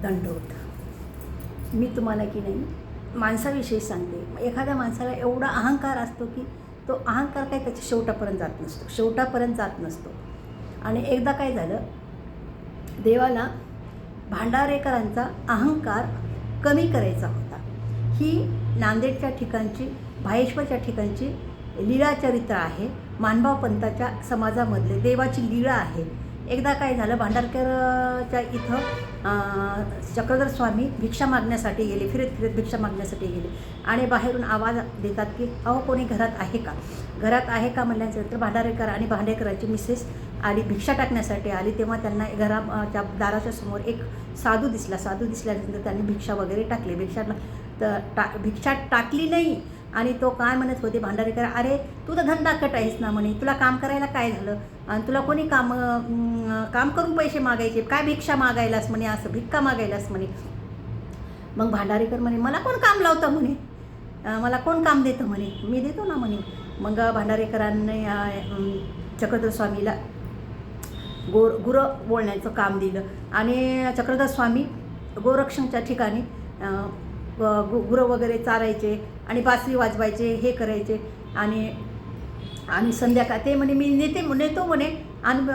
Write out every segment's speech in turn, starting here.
दंडवत. मी तुम्हाला की नाही माणसाविषयी सांगते. एखाद्या माणसाला एवढा अहंकार असतो की तो अहंकार काही त्याच्या शेवटापर्यंत जात नसतो. आणि एकदा काय झालं, देवाला भांडारेकरांचा अहंकार कमी करायचा होता. ही नांदेडच्या ठिकाणची, भायेश्वरच्या ठिकाणची लीळाचरित्र आहे. मानभाव पंथाच्या समाजामधले देवाची लीळा आहे. एकदा काय झालं, भांडारकरच्या इथं चक्रधर स्वामी भिक्षा मागण्यासाठी गेले, फिरत भिक्षा मागण्यासाठी गेले आणि बाहेरून आवाज देतात की अहो कोणी घरात आहे का, घरात आहे का म्हणल्यानंतर भांडारेकर आणि भांडेकरांची मिसेस आली, भिक्षा टाकण्यासाठी आली. तेव्हा त्यांना घराच्या दाराच्या समोर एक साधू दिसल्यानंतर त्यांनी भिक्षा वगैरे टाकली. भिक्षा टाकली नाही आणि तो काय म्हणत होते भांडारेकर, अरे तू तर धंदाकट आहेस ना म्हणे, तुला काम करायला काय झालं आणि तुला कोणी काम करून पैसे मागायचे, काय भिक्षा मागायलास म्हणे, असं भिक्का मागायलास म्हणे. मग भांडारेकर म्हणे मला कोण काम लावतं म्हणे, मला कोण काम देतं म्हणे, मी देतो ना म्हणे. मग भांडारेकरांनी चक्रधर स्वामीला गुरं बोलण्याचं काम दिलं आणि चक्रधर स्वामी गोरक्षणच्या ठिकाणी गुरं वगैरे चारायचे आणि बासरी वाजवायचे, हे करायचे. आणि संध्याकाळ ते म्हणे मी नेतो म्हणे आणि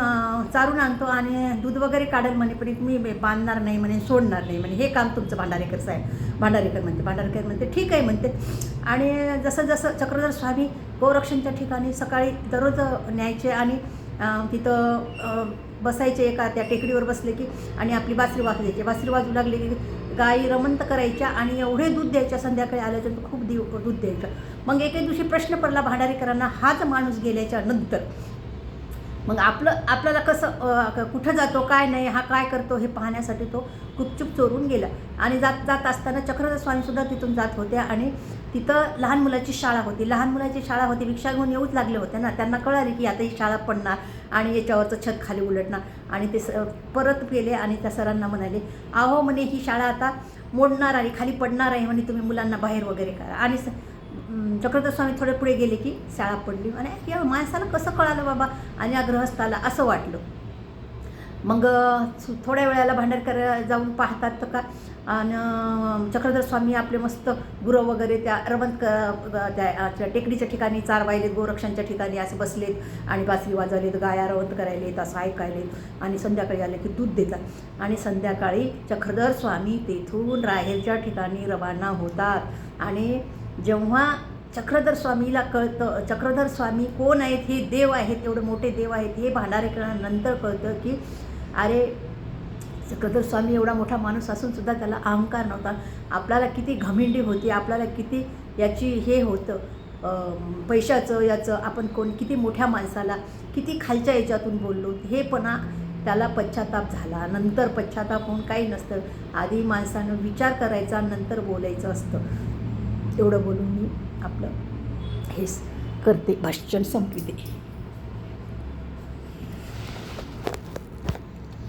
चारून आणतो आणि दूध वगैरे काढेल म्हणे, पण मी बांधणार नाही म्हणे, सोडणार नाही म्हणे, हे काम तुमचं भांडारेकर साहेब. भांडारेकर म्हणते ठीक आहे म्हणते. आणि जसं चक्रधर स्वामी गोरक्षणच्या ठिकाणी सकाळी दररोज न्यायचे आणि तिथं बसायचे, एका त्या टेकडीवर बसले की आणि आपली बासरी वाजवायची. बासरी वाजू लागली की गायी रमंत करायच्या आणि एवढे दूध द्यायच्या, संध्याकाळी आल्याच्यानंतर खूप दूध द्यायचं. मग एके दिवशी प्रश्न पडला भांडारेकरांना, हाच माणूस गेल्याच्या नंतर मग आपल्याला कसं कुठं जातो काय नाही, हा काय करतो हे पाहण्यासाठी तो गुपचूप चोरून गेला. आणि जात असताना चक्रधर स्वामीसुद्धा तिथून जात होत्या आणि तिथं लहान मुलाची शाळा होती. भिक्षा घेऊन येऊच लागले होते ना, त्यांना कळाले की आता ही शाळा पडणार आणि याच्यावरचं छत खाली उलटणार. आणि ते परत गेले आणि त्या सरांना म्हणाले, अहो म्हणे ही शाळा आता मोडणार आणि खाली पडणार आहे म्हणे, तुम्ही मुलांना बाहेर वगैरे करा. आणि चक्रधर स्वामी थोडे पुढे गेले की शाळा पडली. आणि या माणसाला कसं कळालं बाबा, आणि या गृहस्थाला असं वाटलं. मग थोड्या वेळाला भांडारकर जाऊन पाहतात तर का आणि चक्रधर स्वामी आपले मस्त गुरं वगैरे त्या रमंत त्या टेकडीच्या ठिकाणी चारवायलेत, गोरक्षणच्या ठिकाणी असे बसलेत आणि बासरी वाजवलेत, गाया रवंत करायलेत, असं ऐकायलेत. आणि संध्याकाळी आले की दूध देतात आणि संध्याकाळी चक्रधर स्वामी तेथून राहेरच्या ठिकाणी रवाना होतात. आणि जेव्हा चक्रधर स्वामीला कळतं चक्रधर स्वामी कोण आहेत, हे देव आहेत, एवढे मोठे देव आहेत, हे भांडारेकरांनंतर कळतं की अरे चक्रधर स्वामी एवढा मोठा माणूस असूनसुद्धा त्याला अहंकार नव्हता. आपल्याला किती घमिंडी होती, आपल्याला किती याची हे होतं पैशाचं याचं, आपण किती मोठ्या माणसाला किती खालच्या याच्यातून बोललो, हे पण त्याला पश्चाताप झाला. नंतर पश्चाताप होऊन काही नसतं, आधी माणसानं विचार करायचा नंतर बोलायचं असतं. एवढं बोलून मी आपलं हेच करते, भाषण संपविते.